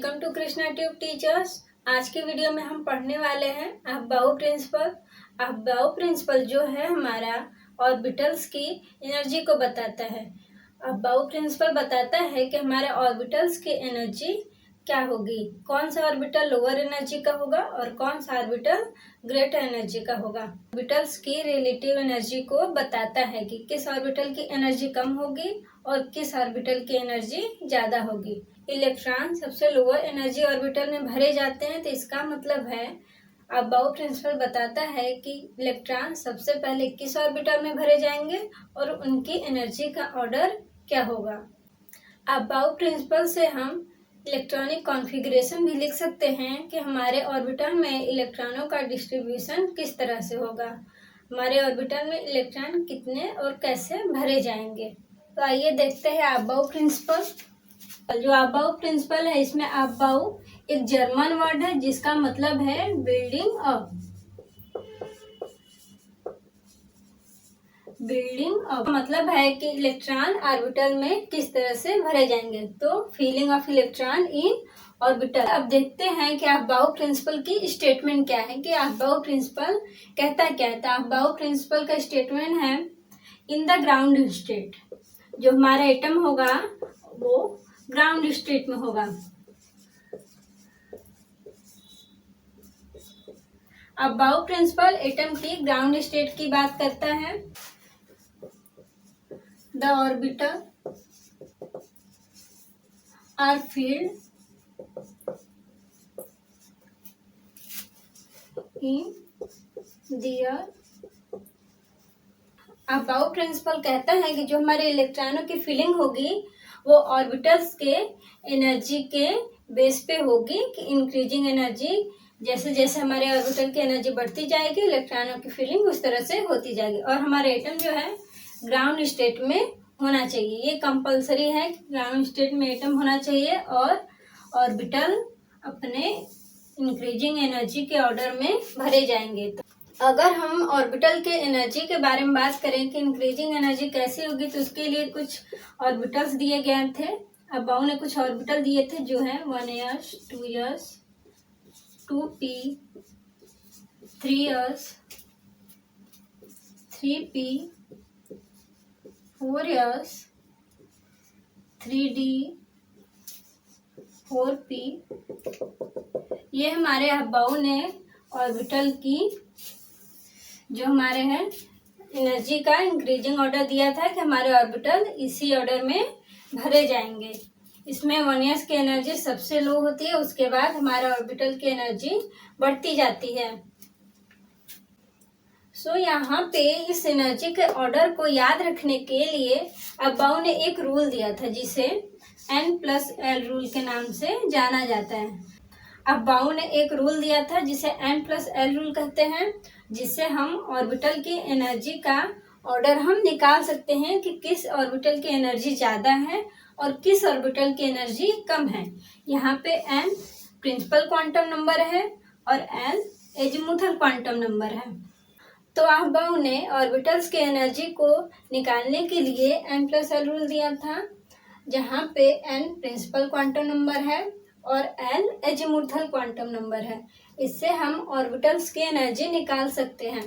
Welcome to Krishna tube teachers. आज की video में हम पढ़ने वाले हैं अफबाउ प्रिंसिपल। अफबाउ प्रिंसिपल जो है हमारा ऑर्बिटल्स की एनर्जी को बताता है। अफबाउ प्रिंसिपल बताता है कि हमारे ऑर्बिटल्स की एनर्जी क्या होगी, कौन सा ऑर्बिटल लोअर एनर्जी का होगा और कौन सा ऑर्बिटल ग्रेटर एनर्जी का होगा। ऑर्बिटल्स की रिलेटिव एनर्जी को बताता है कि किस ऑर्बिटल की एनर्जी कम होगी और किस ऑर्बिटल की एनर्जी ज्यादा होगी। इलेक्ट्रॉन सबसे लोअर एनर्जी ऑर्बिटल में भरे जाते हैं, तो इसका मतलब है अफबाउ प्रिंसिपल बताता है कि इलेक्ट्रॉन सबसे पहले किस ऑर्बिटल में भरे जाएंगे और उनकी एनर्जी का ऑर्डर क्या होगा। अफबाउ प्रिंसिपल से हम इलेक्ट्रॉनिक कॉन्फ़िगरेशन भी लिख सकते हैं कि हमारे ऑर्बिटल में इलेक्ट्रॉनों का डिस्ट्रीब्यूशन किस तरह से होगा, हमारे ऑर्बिटल में इलेक्ट्रॉन कितने और कैसे भरे जाएंगे। तो आइए देखते हैं अफबाउ प्रिंसिपल। जो अफबाउ प्रिंसिपल है, इसमें अफबाउ एक जर्मन वर्ड है जिसका मतलब है बिल्डिंग अप। बिल्डिंग अप मतलब है कि इलेक्ट्रॉन ऑर्बिटल में किस तरह से भरे जाएंगे। तो feeling of electron in orbital. अब देखते हैं कि अफबाउ प्रिंसिपल की स्टेटमेंट क्या है, कि अफबाउ प्रिंसिपल कहता क्या है। तो अफबाउ प्रिंसिपल का स्टेटमेंट है इन द ग्राउंड स्टेट। जो हमारा एटम होगा वो ग्राउंड स्टेट में होगा। अफबाउ प्रिंसिपल एटम की ग्राउंड स्टेट की बात करता है। The orbital are filled in their। Aufbau principle कहता है कि जो हमारे इलेक्ट्रॉनों की फिलिंग होगी वो ऑर्बिटल्स के एनर्जी के बेस पे होगी, कि इंक्रीजिंग एनर्जी, जैसे जैसे हमारे ऑर्बिटल की एनर्जी बढ़ती जाएगी इलेक्ट्रॉनों की फिलिंग उस तरह से होती जाएगी। और हमारे एटम जो है ग्राउंड स्टेट में होना चाहिए, ये कंपलसरी है कि ग्राउंड स्टेट में एटम होना चाहिए और ऑर्बिटल अपने इंक्रीजिंग एनर्जी के ऑर्डर में भरे जाएंगे। तो अगर हम ऑर्बिटल के एनर्जी के बारे में बात करें कि इंक्रीजिंग एनर्जी कैसी होगी, तो उसके लिए कुछ ऑर्बिटल्स दिए गए थे। अफबाउ ने कुछ ऑर्बिटल दिए थे जो है 1s, 2s, 2p, 3s, 3p, 4s, 3d, 4p। ये हमारे अफबाउ ने ऑर्बिटल की जो हमारे हैं एनर्जी का इंक्रीजिंग ऑर्डर दिया था कि हमारे ऑर्बिटल इसी ऑर्डर में भरे जाएंगे। इसमें 1s की एनर्जी सबसे लो होती है, उसके बाद हमारे ऑर्बिटल की एनर्जी बढ़ती जाती है। सो यहाँ पे इस एनर्जी के ऑर्डर को याद रखने के लिए अफबाउ ने एक रूल दिया था जिसे N+L रूल के नाम से जाना जाता है। अफबाउ ने एक रूल दिया था जिसे N+L रूल कहते हैं, जिससे हम ऑर्बिटल की एनर्जी का ऑर्डर हम निकाल सकते हैं कि किस ऑर्बिटल की एनर्जी ज़्यादा है और किस ऑर्बिटल की एनर्जी कम है। यहाँ पे N प्रिंसिपल क्वांटम नंबर है और L एजीमुथल क्वांटम नंबर है। तो अफबाउ ने ऑर्बिटल्स के एनर्जी को निकालने के लिए N+L रूल दिया था, जहाँ पे N प्रिंसिपल क्वांटम नंबर है और L एजीमुथल क्वांटम नंबर है। इससे हम ऑर्बिटल्स की एनर्जी निकाल सकते हैं।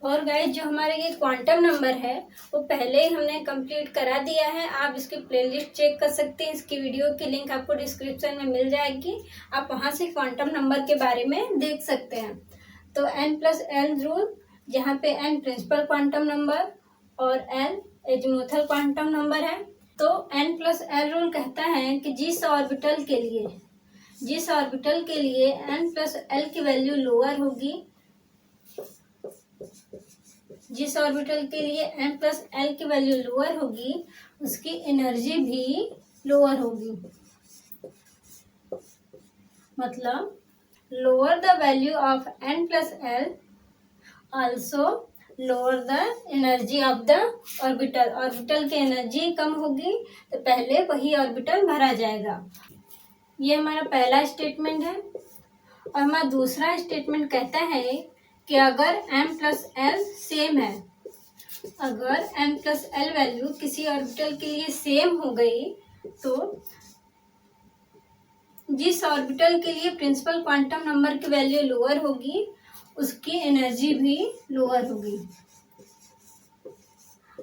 और गाइस, जो हमारे ये क्वांटम नंबर है वो पहले ही हमने कंप्लीट करा दिया है। आप इसकी प्लेलिस्ट चेक कर सकते हैं, इसकी वीडियो की लिंक आपको डिस्क्रिप्शन में मिल जाएगी, आप वहाँ से क्वांटम नंबर के बारे में देख सकते हैं। तो N+L रूल, जहाँ पे N प्रिंसिपल क्वांटम नंबर और L एजीमुथल क्वांटम नंबर है। तो N+L रूल कहता है कि जिस ऑर्बिटल के लिए N+L की वैल्यू लोअर होगी, जिस ऑर्बिटल के लिए N+L की वैल्यू लोअर होगी उसकी एनर्जी भी लोअर होगी। मतलब lower the value of N+L also lower the energy of the orbital। Orbital की एनर्जी कम होगी तो पहले वही ऑर्बिटल भरा जाएगा। ये हमारा पहला स्टेटमेंट है। और हमारा दूसरा स्टेटमेंट कहता है कि अगर M+L सेम है, अगर N+L वैल्यू किसी ऑर्बिटल के लिए सेम हो गई तो जिस ऑर्बिटल के लिए प्रिंसिपल क्वांटम नंबर की वैल्यू लोअर होगी उसकी एनर्जी भी लोअर होगी।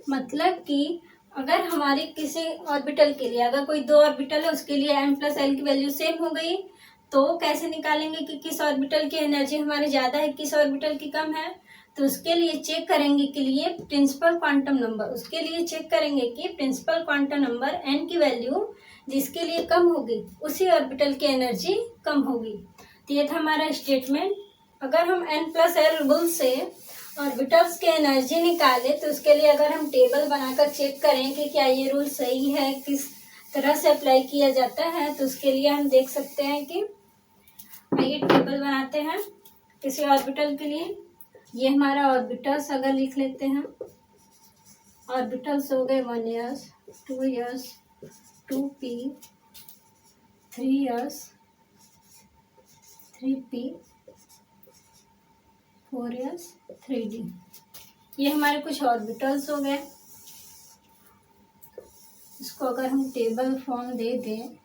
मतलब कि अगर हमारे किसी ऑर्बिटल के लिए, अगर कोई दो ऑर्बिटल है उसके लिए m प्लस एल की वैल्यू सेम हो गई, तो कैसे निकालेंगे कि किस ऑर्बिटल की एनर्जी हमारी ज़्यादा है, किस ऑर्बिटल की कम है। तो उसके लिए चेक करेंगे के लिए प्रिंसिपल क्वांटम नंबर, उसके लिए चेक करेंगे कि प्रिंसिपल क्वांटम नंबर n की वैल्यू जिसके लिए कम होगी उसी ऑर्बिटल की एनर्जी कम होगी। तो ये था हमारा स्टेटमेंट। अगर हम n प्लस एल रूल से ऑर्बिटल्स के एनर्जी निकाले तो उसके लिए अगर हम टेबल बनाकर चेक करें कि क्या ये रूल सही है, किस तरह से अप्लाई किया जाता है, तो उसके लिए हम देख सकते हैं कि आइए टेबल बनाते हैं किसी ऑर्बिटल के लिए। ये हमारा ऑर्बिटल्स अगर लिख लेते हैं, ऑर्बिटल्स हो गए 1s 2s 2p 3s 3p 4s 3d। ये हमारे कुछ ऑर्बिटल्स हो गए। इसको अगर हम टेबल फॉर्म दे दें,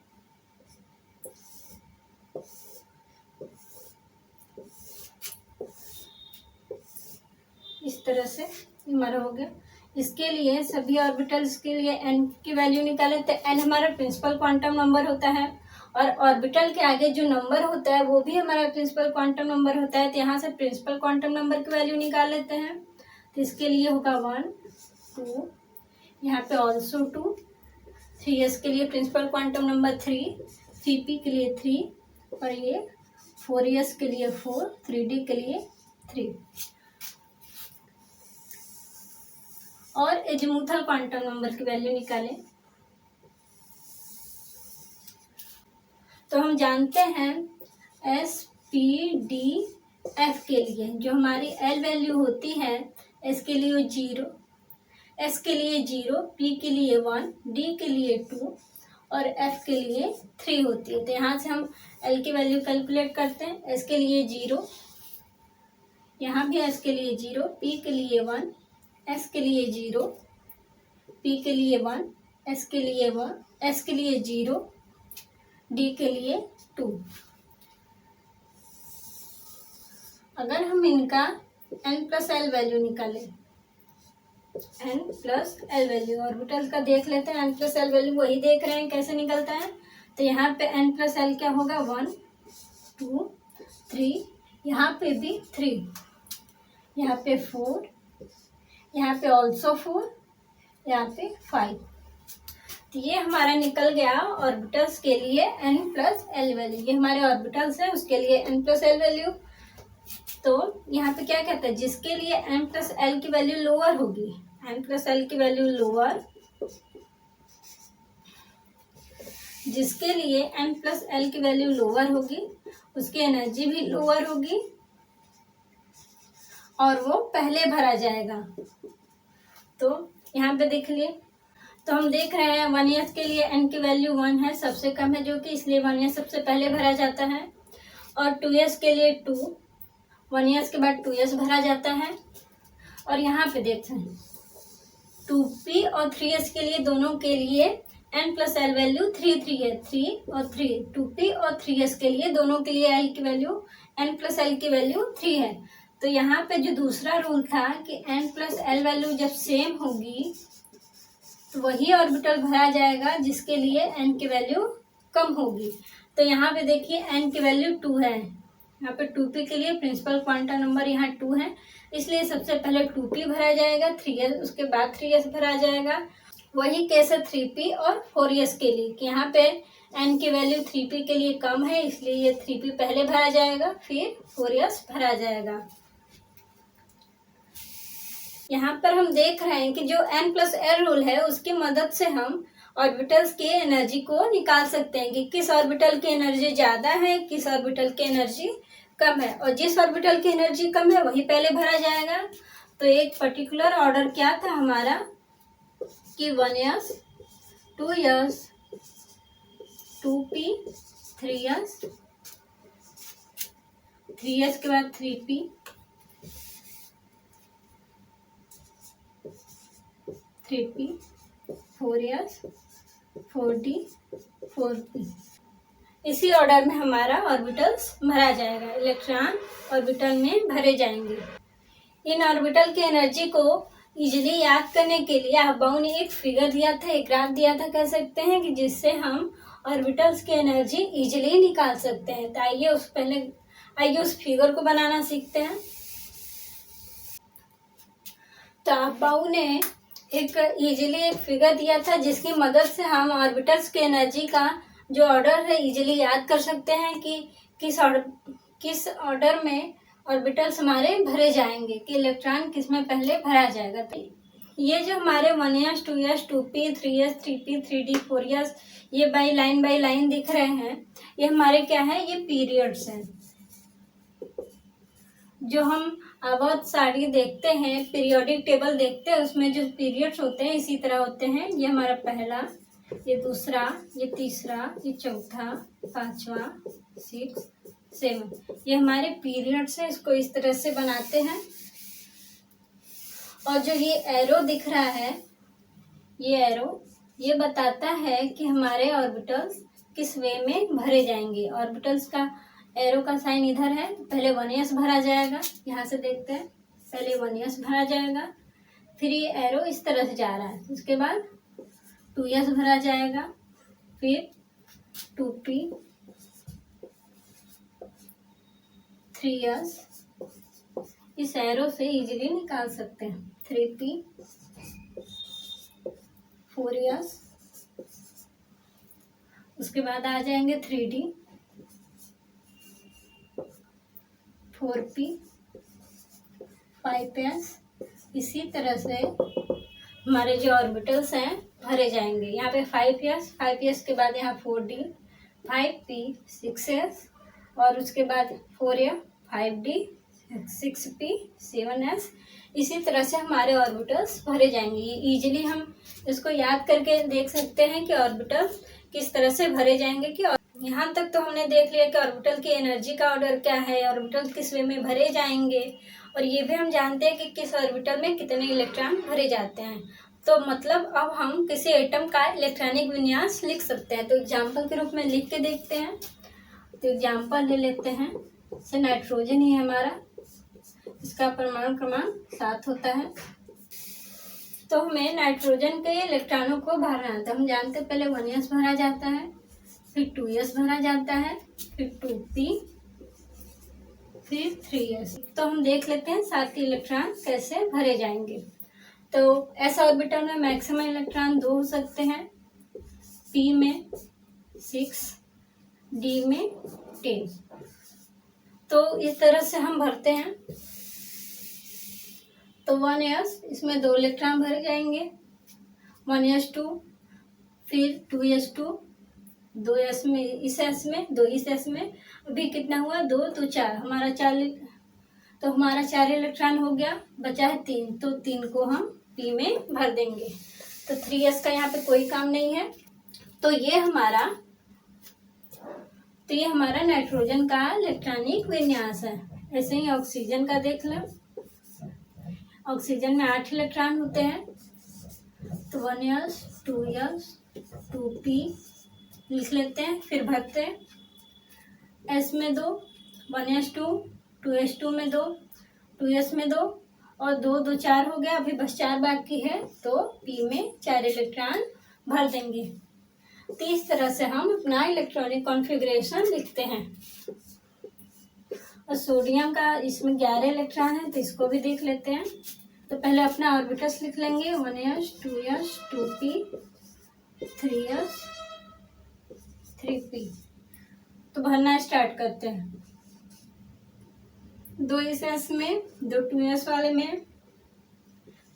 इस तरह से हमारा हो गया। इसके लिए सभी ऑर्बिटल्स के लिए n की वैल्यू निकालें तो n हमारा प्रिंसिपल क्वांटम नंबर होता है और ऑर्बिटल के आगे जो नंबर होता है वो भी हमारा प्रिंसिपल क्वांटम नंबर होता है। तो यहाँ से प्रिंसिपल क्वांटम नंबर की वैल्यू निकाल लेते हैं। तो इसके लिए होगा 1 2, यहाँ पे ऑल्सो 2, 3s के लिए प्रिंसिपल क्वांटम नंबर 3, 3p के लिए 3 और ये 4s के लिए 4, 3d के लिए 3 और एजीमुथल क्वांटम नंबर की वैल्यू निकालें तो हम जानते हैं एस पी डी एफ के लिए जो हमारी एल वैल्यू होती है, एस के लिए 0, एस के लिए 0, पी के लिए 1, डी के लिए 2 और एफ के लिए 3 होती है। तो यहाँ से हम एल की वैल्यू कैलकुलेट करते हैं। एस के लिए 0, यहाँ भी एस के लिए 0, पी के लिए 1, एस के लिए 0, पी के लिए 1, एस के लिए 1, एस के लिए 0, डी के लिए 2। अगर हम इनका n प्लस एल वैल्यू निकालें, n plus L value orbital का देख लेते हैं। n प्लस एल वैल्यू वही देख रहे हैं कैसे निकलता है। तो यहाँ पे n प्लस एल क्या होगा 1 2 3, यहाँ पे भी 3, यहाँ पे 4, यहाँ पे ऑल्सो 4, यहाँ पे 5। तो ये हमारा निकल गया ऑर्बिटल्स के लिए n प्लस एल वैल्यू। ये हमारे ऑर्बिटल्स है उसके लिए n प्लस एल वैल्यू। तो यहाँ पे क्या कहते हैं, जिसके लिए n प्लस एल की वैल्यू लोअर होगी, n प्लस एल की वैल्यू लोअर, जिसके लिए n प्लस एल की वैल्यू लोअर होगी उसकी एनर्जी भी लोअर होगी और वो पहले भरा जाएगा। तो यहाँ पे देख लिए, तो हम देख रहे हैं 1s के लिए n की वैल्यू 1 है, सबसे कम है जो कि, इसलिए 1s सबसे पहले भरा जाता है। और 2s के लिए 2, 1s के बाद 2s भरा जाता है। और यहाँ पे देखते हैं 2p और 3s के लिए, दोनों के लिए n प्लस एल वैल्यू 3 है, 3 और 3, 2p और 3s के लिए दोनों के लिए l की वैल्यू n प्लस एल की वैल्यू 3 है। तो यहाँ पे जो दूसरा रूल था कि n प्लस एल वैल्यू जब सेम होगी तो वही ऑर्बिटल भरा जाएगा जिसके लिए n की वैल्यू कम होगी। तो यहाँ पे देखिए n की वैल्यू 2 है, यहाँ पे 2p के लिए प्रिंसिपल क्वांटम नंबर यहाँ 2 है, इसलिए सबसे पहले 2p भरा जाएगा, 3s उसके बाद 3s भरा जाएगा। वही केस है 3p और 4s के लिए कि यहाँ पे n की वैल्यू 3p के लिए कम है, इसलिए ये 3p पहले भरा जाएगा फिर 4s भरा जाएगा। यहाँ पर हम देख रहे हैं कि जो n प्लस एल रूल है उसकी मदद से हम ऑर्बिटल्स की एनर्जी को निकाल सकते हैं कि किस ऑर्बिटल की एनर्जी ज़्यादा है, किस ऑर्बिटल की एनर्जी कम है, और जिस ऑर्बिटल की एनर्जी कम है वही पहले भरा जाएगा। तो एक पर्टिकुलर ऑर्डर क्या था हमारा कि 1s 2s 2p 3s 3s के बाद 3p 3p 4s 4d 4p। इसी ऑर्डर में हमारा ऑर्बिटल्स भरा जाएगा, इलेक्ट्रॉन ऑर्बिटल में भरे जाएंगे। इन ऑर्बिटल की एनर्जी को इजीली याद करने के लिए अब्बाऊ ने एक फिगर दिया था, एक ग्राफ दिया था कह सकते हैं, कि जिससे हम ऑर्बिटल्स की एनर्जी इजीली निकाल सकते हैं। तो आइए उस फिगर को बनाना सीखते हैं। तो अब्बाऊ ने एक फिगर दिया था जिसकी मदद से हम ऑर्बिटल्स की एनर्जी का जो ऑर्डर है इजीली याद कर सकते हैं कि किस ऑर्डर में ऑर्बिटल्स हमारे भरे जाएंगे, कि इलेक्ट्रॉन किस में पहले भरा जाएगा। तो ये जो हमारे 1s 2s 2p 3s 3p 3d 4s ये बाई लाइन दिख रहे हैं, ये हमारे क्या है, ये पीरियड्स हैं। जो हम बहुत सारी देखते हैं, पीरियोडिक टेबल देखते हैं, उसमें जो पीरियड्स होते हैं इसी तरह होते हैं। ये हमारा पहला, ये दूसरा, ये तीसरा, ये चौथा, पांचवा, 6 7 ये हमारे पीरियड्स हैं। इसको इस तरह से बनाते हैं। और जो ये एरो दिख रहा है, ये एरो ये बताता है कि हमारे ऑर्बिटल्स किस वे में भरे जाएंगे। ऑर्बिटल्स का एरो का साइन इधर है, तो पहले 1s भरा जाएगा। यहाँ से देखते हैं, पहले 1s भरा जाएगा, फिर ये एरो इस तरह से जा रहा है, उसके बाद 2s भरा जाएगा, फिर 2p 3s, इस एरो से इजीली निकाल सकते हैं, 3p 4s, उसके बाद आ जाएंगे 3d 4p 5s। इसी तरह से हमारे जो ऑर्बिटल्स हैं भरे जाएंगे। यहाँ पे 5s के बाद यहाँ 4d 5p 6s और उसके बाद 4f 5d 6p 7s। इसी तरह से हमारे ऑर्बिटल्स भरे जाएंगे। इजीली हम इसको याद करके देख सकते हैं कि ऑर्बिटल्स किस तरह से भरे जाएंगे। कि यहाँ तक तो हमने देख लिया कि ऑर्बिटल की एनर्जी का ऑर्डर क्या है, ऑर्बिटल किस वे में भरे जाएंगे, और ये भी हम जानते हैं कि किस ऑर्बिटल में कितने इलेक्ट्रॉन भरे जाते हैं। तो मतलब अब हम किसी एटम का इलेक्ट्रॉनिक विन्यास लिख सकते हैं। तो एग्जाम्पल के रूप में लिख के देखते हैं। तो एग्जाम्पल ले लेते हैं, जैसे नाइट्रोजन ही है हमारा, इसका परमाणु क्रमांक 7 होता है। तो हमें नाइट्रोजन के इलेक्ट्रॉनों को भरना है। तो हम जानते हैं पहले 1s भरा जाता है, फिर 2s भरा जाता है, फिर 2p, फिर 3s। तो हम देख लेते हैं 7 इलेक्ट्रॉन कैसे भरे जाएंगे। तो ऐसा ऑर्बिटल में मैक्सिमम इलेक्ट्रॉन 2 हो सकते हैं, p में 6, d में 10। तो इस तरह से हम भरते हैं। तो 1s इसमें 2 इलेक्ट्रॉन भरे जाएंगे, 1s2, फिर 2s2, 2s में इस s में 2 इस s में, अभी कितना हुआ 2 तो 4, हमारा 4 इलेक्ट्रॉन हो गया, बचा है 3, तो 3 को हम p में भर देंगे। तो 3s का यहाँ पे कोई काम नहीं है। तो ये हमारा नाइट्रोजन का इलेक्ट्रॉनिक विन्यास है। ऐसे ही ऑक्सीजन का देख लो। ऑक्सीजन में 8 इलेक्ट्रॉन होते हैं। तो 1s 2s 2p लिख लेते हैं, फिर भरते हैं। s में 2, 1s2, 2s2 में 2, 2s में 2 और 2 2 4 हो गया, अभी बस 4 बाकी है, तो p में 4 इलेक्ट्रॉन भर देंगे। तो इस तरह से हम अपना इलेक्ट्रॉनिक कॉन्फ़िगरेशन लिखते हैं। और सोडियम का इसमें 11 इलेक्ट्रॉन है, तो इसको भी देख लेते हैं। तो पहले अपना ऑर्बिटल्स लिख लेंगे, 1s 2s 2p 3s 3p। तो भरना स्टार्ट करते हैं। 2 इस s में, 2 2s वाले में,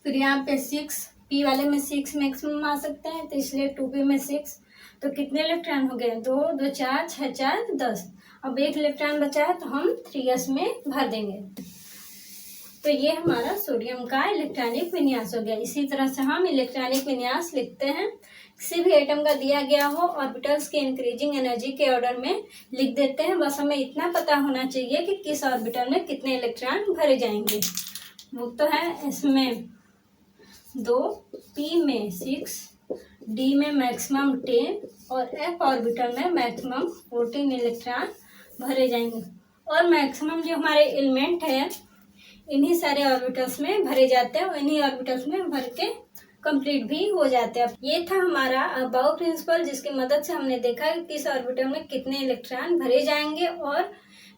फिर यहाँ पे 6 p वाले में 6 मैक्सिमम आ सकते हैं, तो इसलिए 2p में 6। तो कितने इलेक्ट्रॉन हो गए, 2 2 4 6 4 10। अब 1 इलेक्ट्रॉन बचा है, तो हम 3s में भर देंगे। तो ये हमारा सोडियम का इलेक्ट्रॉनिक विन्यास हो गया। इसी तरह से हम इलेक्ट्रॉनिक विन्यास लिखते हैं। किसी भी एटम का दिया गया हो, ऑर्बिटल्स के इंक्रीजिंग एनर्जी के ऑर्डर में लिख देते हैं। बस हमें इतना पता होना चाहिए कि किस ऑर्बिटल में कितने इलेक्ट्रॉन भरे जाएंगे। वो तो है, इसमें 2, p में 6, डी में मैक्सिमम 10 और एफ ऑर्बिटल में मैक्सिमम 14 इलेक्ट्रॉन भरे जाएंगे। और मैक्सिमम जो हमारे एलिमेंट है इन्हीं सारे ऑर्बिटल्स में भरे जाते हैं और इन्हीं ऑर्बिटल्स में भर के कंप्लीट भी हो जाते हैं। ये था हमारा अबाउ प्रिंसिपल, जिसकी मदद से हमने देखा कि किस ऑर्बिटल में कितने इलेक्ट्रॉन भरे जाएंगे और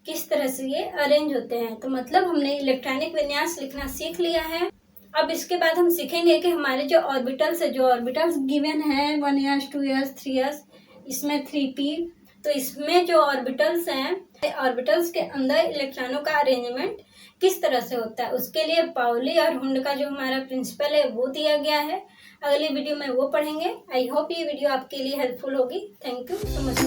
किस तरह से ये अरेंज होते हैं। तो मतलब हमने इलेक्ट्रॉनिक विन्यास लिखना सीख लिया है। अब इसके बाद हम सीखेंगे कि हमारे जो ऑर्बिटल्स है, जो ऑर्बिटल्स गिवन है 1s 2s 3s, इसमें 3p, तो इसमें जो ऑर्बिटल्स हैं ऑर्बिटल्स के अंदर इलेक्ट्रॉनों का अरेंजमेंट किस तरह से होता है, उसके लिए पाउली और हुंड का जो हमारा प्रिंसिपल है वो दिया गया है। अगली वीडियो में वो पढ़ेंगे। आई होप ये वीडियो आपके लिए हेल्पफुल होगी। Thank you so much.